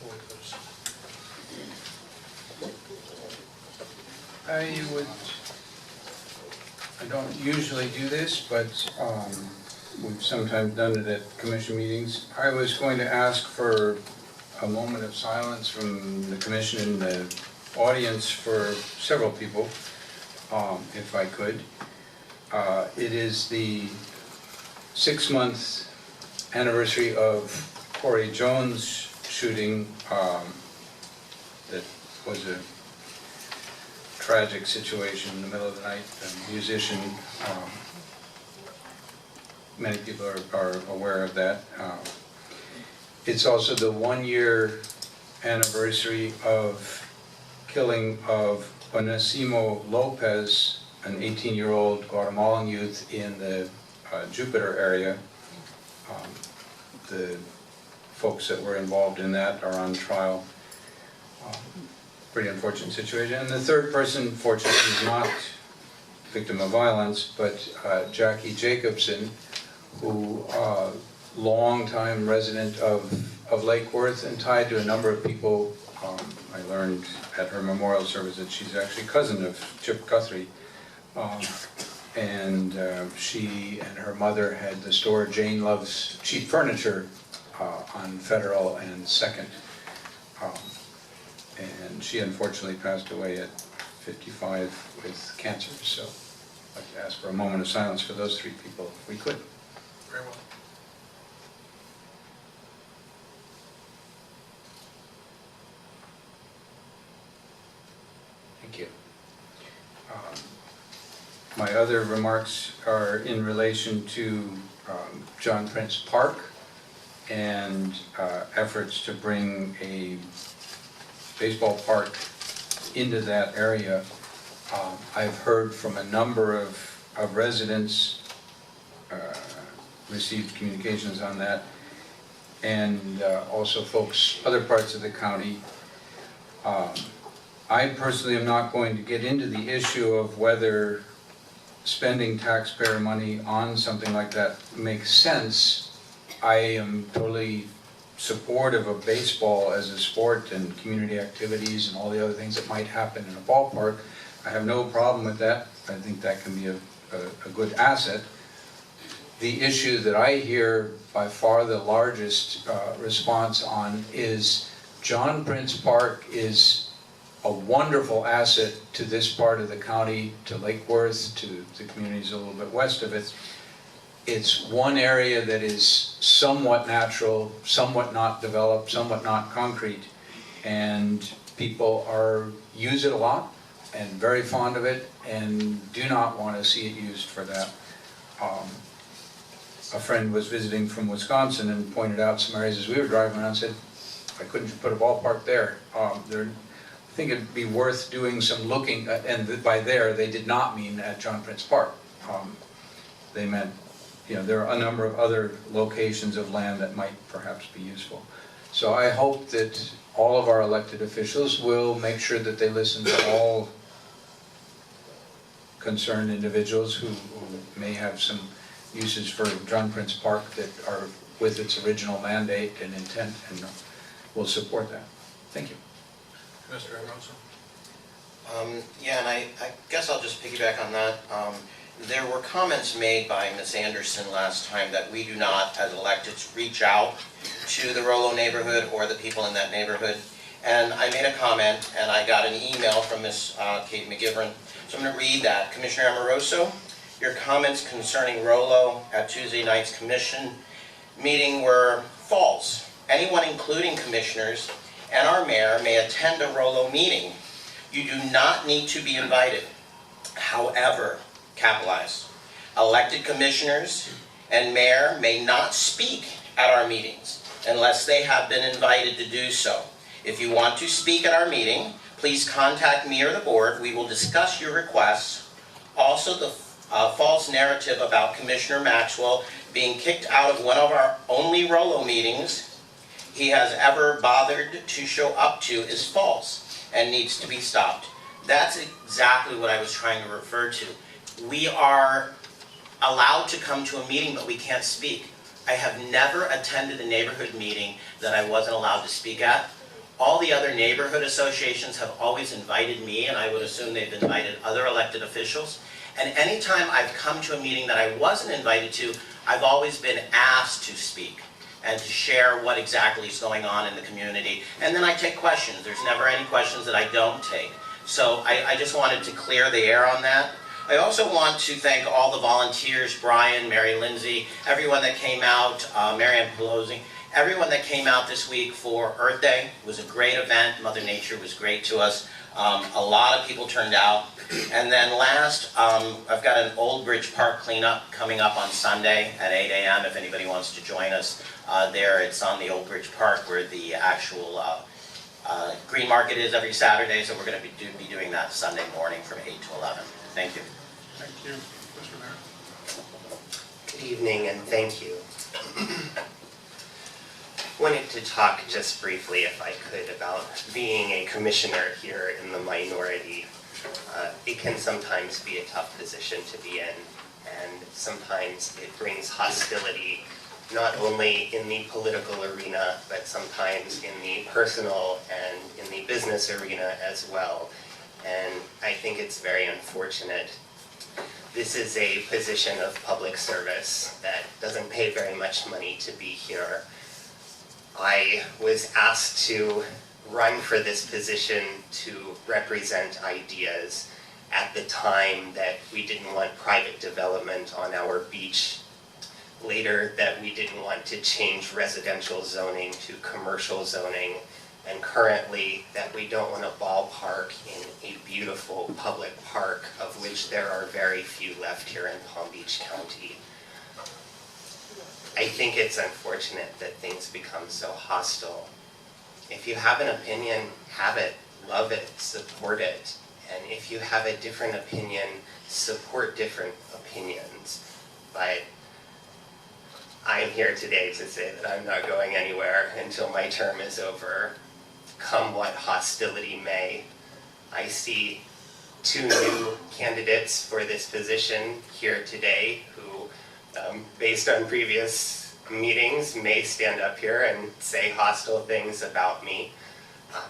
forward those. I don't usually do this, but we've sometimes done it at commission meetings. I was going to ask for a moment of silence from the commission and the audience for several people, if I could. It is the 6-month anniversary of Corey Jones' shooting. That was a tragic situation in the middle of the night. A musician, many people are aware of that. It's also the 1-year anniversary of killing of Onesimo Lopez, an 18-year-old Guatemalan youth in the Jupiter area. The folks that were involved in that are on trial. Pretty unfortunate situation. And the third person, fortunately, is not a victim of violence, but Jackie Jacobson, who long-time resident of Lake Worth and tied to a number of people. I learned at her memorial service that she's actually cousin of Chip Guthrie. She and her mother had the store Jane Loves Cheap Furniture on Federal and 2nd. And she unfortunately passed away at 55 with cancer. So I'd like to ask for a moment of silence for those 3 people, if we could. Very well. Thank you. My other remarks are in relation to John Prince Park and efforts to bring a baseball park into that area. I've heard from a number of residents, received communications on that, and also folks, other parts of the county. I personally am not going to get into the issue of whether spending taxpayer money on something like that makes sense. I am totally supportive of baseball as a sport and community activities and all the other things that might happen in a ballpark. I have no problem with that. I think that can be a good asset. The issue that I hear by far the largest response on is John Prince Park is a wonderful asset to this part of the county, to Lake Worth, to the communities a little bit west of it. It's one area that is somewhat natural, somewhat not developed, somewhat not concrete, and people use it a lot and very fond of it and do not want to see it used for that. A friend was visiting from Wisconsin and pointed out some areas as we were driving around and said, why couldn't you put a ballpark there? I think it'd be worth doing some looking, and by there they did not mean at John Prince Park. They meant, there are a number of other locations of land that might perhaps be useful. So I hope that all of our elected officials will make sure that they listen to all concerned individuals who may have some uses for John Prince Park that are with its original mandate and intent, and will support that. Thank you. Mr. Amoroso? Yeah, and I guess I'll just piggyback on that. There were comments made by Ms. Anderson last time that we do not, as electeds, reach out to the Rollo neighborhood or the people in that neighborhood. And I made a comment, and I got an email from Ms. Kate McGivern. So I'm going to read that. Commissioner Amoroso, your comments concerning Rollo at Tuesday night's commission meeting were false. Anyone, including commissioners and our mayor, may attend a Rollo meeting. You do not need to be invited. However, capitalized, elected commissioners and mayor may not speak at our meetings unless they have been invited to do so. If you want to speak at our meeting, please contact me or the board. We will discuss your requests. Also, the false narrative about Commissioner Maxwell being kicked out of one of our only Rollo meetings he has ever bothered to show up to is false and needs to be stopped. That's exactly what I was trying to refer to. We are allowed to come to a meeting, but we can't speak. I have never attended a neighborhood meeting that I wasn't allowed to speak at. All the other neighborhood associations have always invited me, and I would assume they've invited other elected officials. And anytime I've come to a meeting that I wasn't invited to, I've always been asked to speak and to share what exactly is going on in the community. And then I take questions. There's never any questions that I don't take. So I just wanted to clear the air on that. I also want to thank all the volunteers, Brian, Mary Lindsay, everyone that came out, Marianne Pelosi, everyone that came out this week for Earth Day. It was a great event. Mother Nature was great to us. A lot of people turned out. And then last, I've got an Old Bridge Park cleanup coming up on Sunday at 8 a.m. if anybody wants to join us there. It's on the Old Bridge Park where the actual green market is every Saturday, so we're going to be doing that Sunday morning from 8 to 11. Thank you. Thank you, Mr. Mayor. Good evening and thank you. Wanted to talk just briefly, if I could, about being a commissioner here in the minority. It can sometimes be a tough position to be in, and sometimes it brings hostility, not only in the political arena, but sometimes in the personal and in the business arena as well. And I think it's very unfortunate. This is a position of public service that doesn't pay very much money to be here. I was asked to run for this position to represent ideas at the time that we didn't want private development on our beach. Later, that we didn't want to change residential zoning to commercial zoning. And currently, that we don't want a ballpark in a beautiful public park, of which there are very few left here in Palm Beach County. I think it's unfortunate that things become so hostile. If you have an opinion, have it, love it, support it. And if you have a different opinion, support different opinions. But I'm here today to say that I'm not going anywhere until my term is over. Come what hostility may. I see two new candidates for this position here today who, based on previous meetings, may stand up here and say hostile things about me.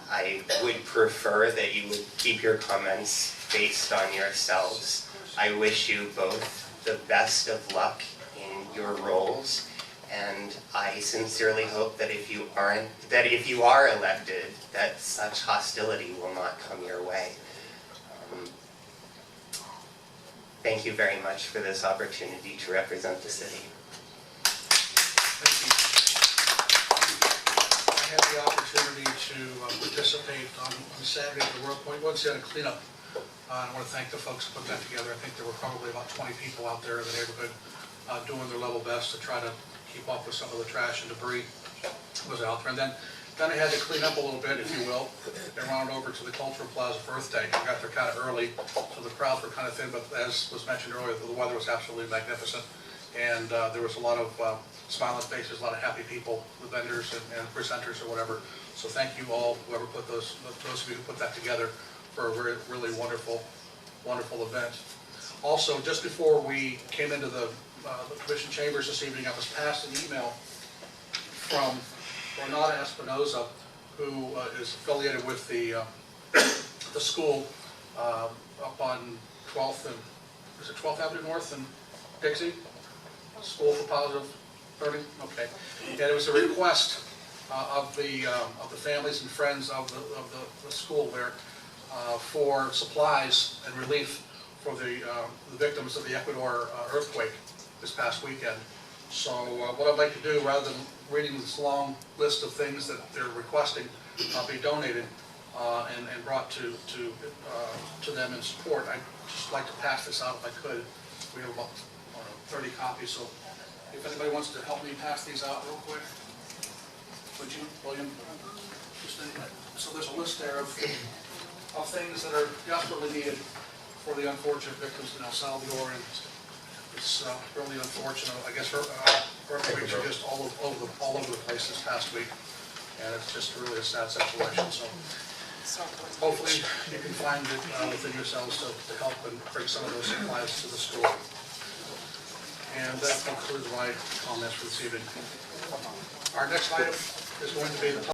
I would prefer that you would keep your comments based on yourselves. I wish you both the best of luck in your roles, and I sincerely hope that if you are elected, that such hostility will not come your way. Thank you very much for this opportunity to represent the city. Thank you. I had the opportunity to participate on Saturday at the Royal Point Woods cleanup. I want to thank the folks who put that together. I think there were probably about 20 people out there in the neighborhood doing their level best to try to keep up with some of the trash and debris that was out there. And then I had to clean up a little bit, if you will, and run it over to the Cultural Plaza for Earth Day. I got there kind of early, so the crowds were kind of thin, but as was mentioned earlier, the weather was absolutely magnificent. And there was a lot of smiling faces, a lot of happy people, the vendors and presenters or whatever. So thank you all, whoever put those of you who put that together, for a really wonderful event. Also, just before we came into the Commission chambers this evening, I was passed an email from Renata Espinoza, who is affiliated with the school up on 12th and, is it 12th Avenue North and Dixie? School for Positive Learning? Okay. And it was a request of the families and friends of the school there for supplies and relief for the victims of the Ecuador earthquake this past weekend. So what I'd like to do, rather than reading this long list of things that they're requesting be donated and brought to them in support, I'd just like to pass this out if I could. We have about 30 copies, so if anybody wants to help me pass these out real quick, would you, William? So there's a list there of things that are desperately needed for the unfortunate victims in El Salvador, and it's really unfortunate. I guess earthquakes are just all over the place this past week, and it's just really a sad situation. So hopefully you can find it within yourselves to help and bring some of those supplies to the school. And that concludes my comments for this evening. Our next item is going to be the